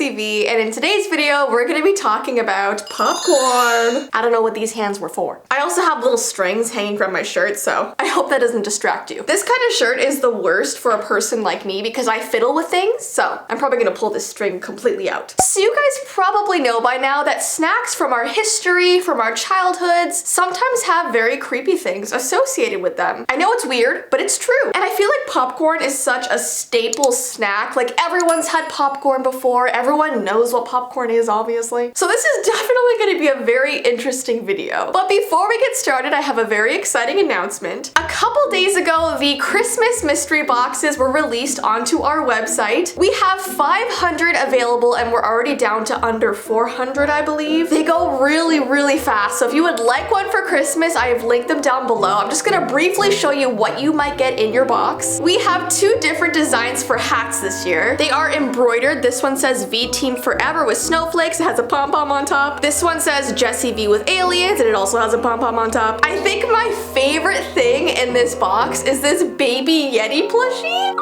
Jessii Vee, and in today's video, we're gonna be talking about popcorn. I don't know what these hands were for. I also have little strings hanging from my shirt, so I hope that doesn't distract you. This kind of shirt is the worst for a person like me because I fiddle with things, so I'm probably gonna pull this string completely out. So you guys probably know by now that snacks from our history, from our childhoods, sometimes have very creepy things associated with them. I know it's weird, but it's true. And I feel like popcorn is such a staple snack. Like, everyone's had popcorn before. Everyone knows what popcorn is, obviously. So this is definitely going to be a very interesting video. But before we get started, I have a very exciting announcement. A couple days ago, the Christmas mystery boxes were released onto our website. We have 500 available and we're already down to under 400, I believe. They go really, really fast. So if you would like one for Christmas, I have linked them down below. I'm just going to briefly show you what you might get in your box. We have two different designs for hats this year. They are embroidered. This one says V Team Forever with snowflakes. It has a pom-pom on top. This one says Jessii Vee with aliens, and it also has a pom-pom on top. I think my favorite thing in this box is this baby Yeti plushie.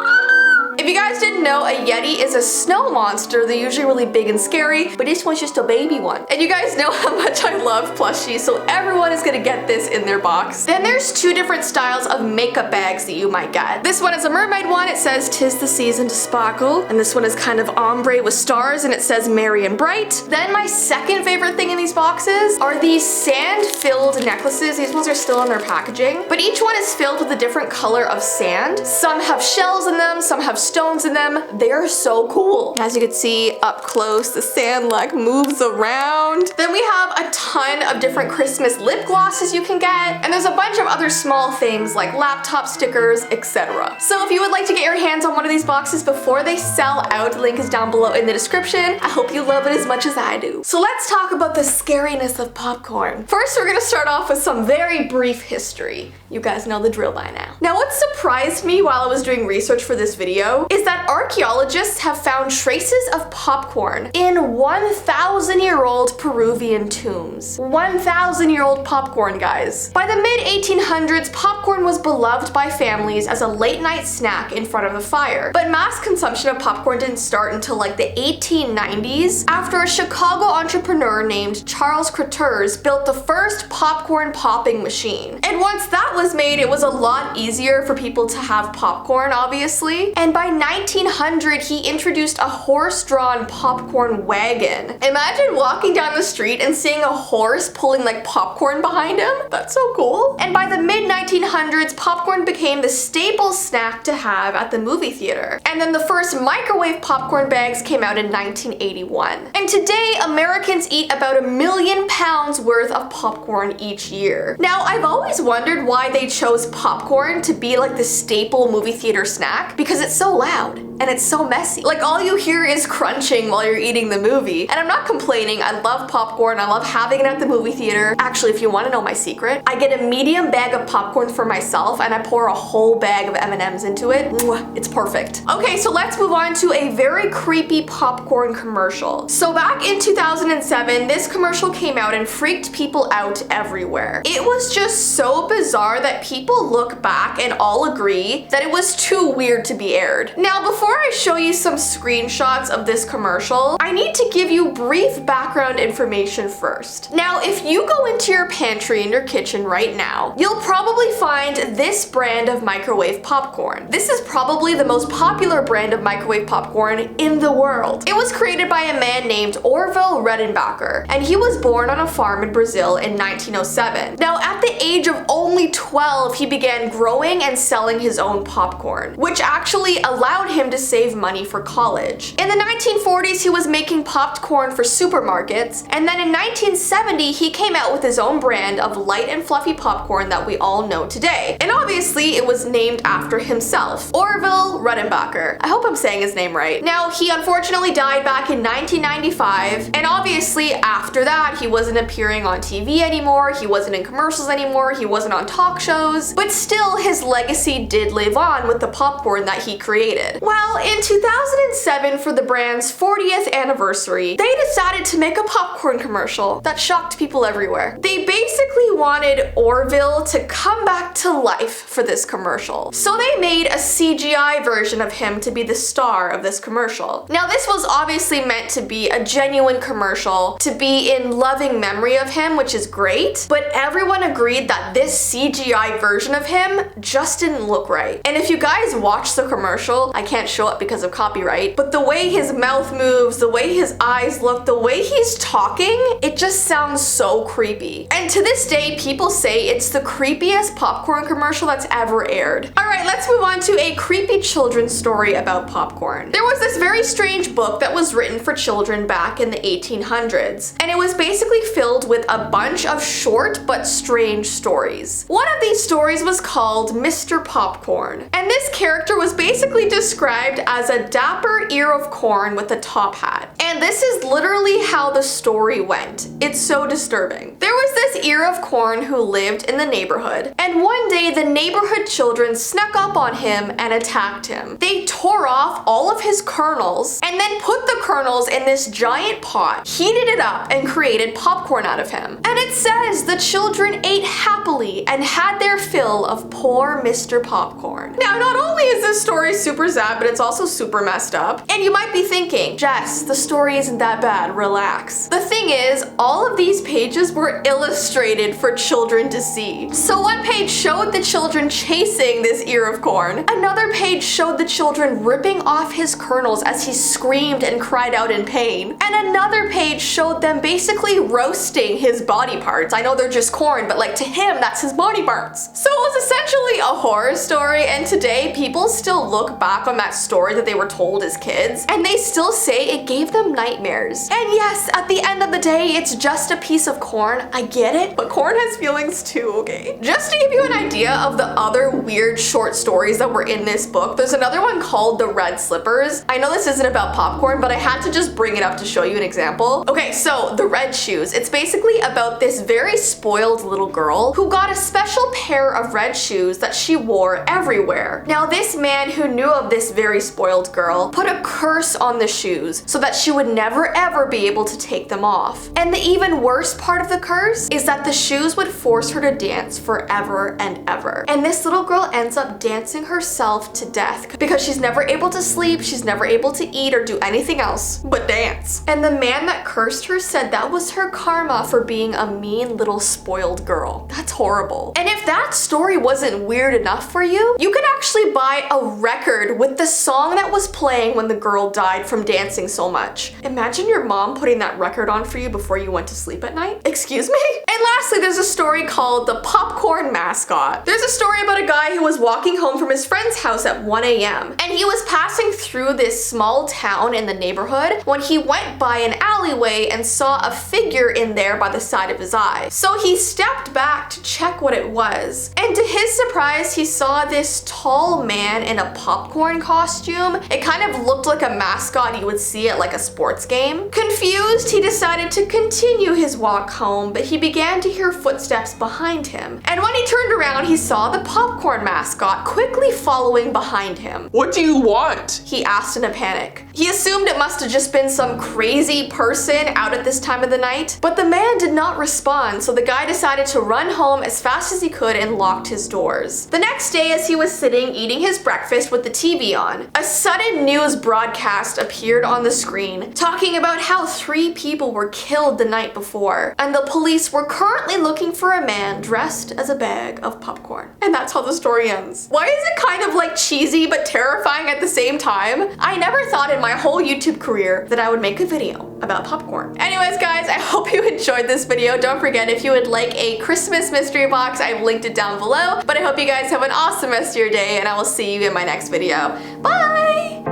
If you guys didn't know, a Yeti is a snow monster. They're usually really big and scary, but this one's just a baby one. And you guys know how much I love plushies, so everyone is gonna get this in their box. Then there's two different styles of makeup bags that you might get. This one is a mermaid one. It says "'Tis the season to sparkle." And this one is kind of ombre with stars, and it says "Merry and bright." Then my second favorite thing in these boxes are these sand-filled necklaces. These ones are still in their packaging, but each one is filled with a different color of sand. Some have shells in them, some have stones in them. They're so cool. As you can see up close, the sand like moves around. Then we have a ton of different Christmas lip glosses you can get, and there's a bunch of other small things like laptop stickers, etc. So if you would like to get your hands on one of these boxes before they sell out, the link is down below in the description. I hope you love it as much as I do. So let's talk about the scariness of popcorn. First, we're gonna start off with some very brief history. You guys know the drill by now. Now, what surprised me while I was doing research for this video is that archaeologists have found traces of popcorn in 1,000-year-old Peruvian tombs. 1,000-year-old popcorn, guys. By the mid-1800s, popcorn was beloved by families as a late-night snack in front of the fire. But mass consumption of popcorn didn't start until like the 1890s, after a Chicago entrepreneur named Charles Creters built the first popcorn popping machine. And once that was made, it was a lot easier for people to have popcorn, obviously. And by 1900, he introduced a horse-drawn popcorn wagon. Imagine walking down the street and seeing a horse pulling like popcorn behind him. That's so cool. And by the mid-1900s, popcorn became the staple snack to have at the movie theater. And then the first microwave popcorn bags came out in 1981. And today, Americans eat about 1 million pounds worth of popcorn each year. Now, I've always wondered why they chose popcorn to be like the staple movie theater snack, because it's so loud and it's so messy. Like, all you hear is crunching while you're eating the movie. And I'm not complaining. I love popcorn. I love having it at the movie theater. Actually, if you want to know my secret, I get a medium bag of popcorn for myself and I pour a whole bag of M&Ms into it. Mwah, it's perfect. Okay, so let's move on to a very creepy popcorn commercial. So back in 2007, this commercial came out and freaked people out everywhere. It was just so bizarre that people look back and all agree that it was too weird to be aired. Now, before I show you some screenshots of this commercial, I need to give you brief background information first. Now, if you go into your pantry in your kitchen right now, you'll probably find this brand of microwave popcorn. This is probably the most popular brand of microwave popcorn in the world. It was created by a man named Orville Redenbacher, and he was born on a farm in Brazil in 1907. Now, at the age of only 12, he began growing and selling his own popcorn, which actually allowed him to save money for college. In the 1940s, he was making popped corn for supermarkets, and then in 1970, he came out with his own brand of light and fluffy popcorn that we all know today. And obviously, it was named after himself, Orville Redenbacher. I hope I'm saying his name right. Now, he unfortunately died back in 1995, and obviously after that, he wasn't appearing on TV anymore, he wasn't in commercials anymore, he wasn't on talk shows, but still his legacy did live on with the popcorn that he created. Wow, Well, in 2007, for the brand's 40th anniversary, they decided to make a popcorn commercial that shocked people everywhere. They basically wanted Orville to come back to life for this commercial. So they made a CGI version of him to be the star of this commercial. Now, this was obviously meant to be a genuine commercial, to be in loving memory of him, which is great, but everyone agreed that this CGI version of him just didn't look right. And if you guys watch the commercial, I can't show it because of copyright, but the way his mouth moves, the way his eyes look, the way he's talking, it just sounds so creepy. And to this day, people say it's the creepiest popcorn commercial that's ever aired. All right, let's move on to a creepy children's story about popcorn. There was this very strange book that was written for children back in the 1800s, and it was basically filled with a bunch of short but strange stories. One of these stories was called Mr. Popcorn, and this character was basically described as a dapper ear of corn with a top hat. And this is literally how the story went. It's so disturbing. There was this ear of corn who lived in the neighborhood, and one day the neighborhood children snuck up on him and attacked him. They tore off all of his kernels and then put the kernels in this giant pot, heated it up, and created popcorn out of him. And it says the children ate happily and had their fill of poor Mr. Popcorn. Now, not only is this story super sad, but it's also super messed up. And you might be thinking, Jess, the story isn't that bad, relax. The thing is, all of these pages were illustrated for children to see. So one page showed the children chasing this ear of corn. Another page showed the children ripping off his kernels as he screamed and cried out in pain. And another page showed them basically roasting his body parts. I know they're just corn, but like to him, that's his body parts. So it was essentially a horror story, and today people still look back on that story that they were told as kids, and they still say it gave them nightmares. And yes, at the end of the day, it's just a piece of corn. I get it, but corn has feelings too, okay? Just to give you an idea of the other weird short stories that were in this book, there's another one called The Red Slippers. I know this isn't about popcorn, but I had to just bring it up to show you an example. Okay, so The Red Shoes. It's basically about this very spoiled little girl who got a special pair of red shoes that she wore everywhere. Now, this man who knew of this very spoiled girl put a curse on the shoes so that she would never ever be able to take them off. And the even worst part of the curse is that the shoes would force her to dance forever and ever. And this little girl ends up dancing herself to death because she's never able to sleep, she's never able to eat or do anything else but dance. And the man that cursed her said that was her karma for being a mean little spoiled girl. That's horrible. And if that story wasn't weird enough for you, you could actually buy a record with the song that was playing when the girl died from dancing so much. Imagine your mom putting that record on for you before you went to sleep at night. Excuse me? And lastly, there's a story called The Popcorn Mascot. There's a story about a guy who was walking home from his friend's house at 1 a.m. and he was passing through this small town in the neighborhood when he went by an alleyway and saw a figure in there by the side of his eye. So he stepped back to check what it was, and to his surprise, he saw this tall man in a popcorn costume. It kind of looked like a mascot you would see at like a sports game. Confused, he decided to continue his walk home, but he began to hear footsteps behind him. And when he turned around, he saw the popcorn mascot quickly following behind him. What do you want? He asked in a panic. He assumed it must have just been some crazy person out at this time of the night, but the man did not respond, so the guy decided to run home as fast as he could and locked his doors. The next day, as he was sitting eating his breakfast with the TV on, a sudden news broadcast appeared on the screen talking about how 3 people were killed the night before, and the police were currently looking for a man dressed as a bag of popcorn. And that's how the story ends. Why is it kind of like cheesy but terrifying at the same time? I never thought in my whole YouTube career that I would make a video about popcorn. Anyways, guys, I hope you enjoyed this video. Don't forget, if you would like a Christmas mystery box, I've linked it down below. But I hope you guys have an awesome rest of your day, and I will see you in my next video. Bye!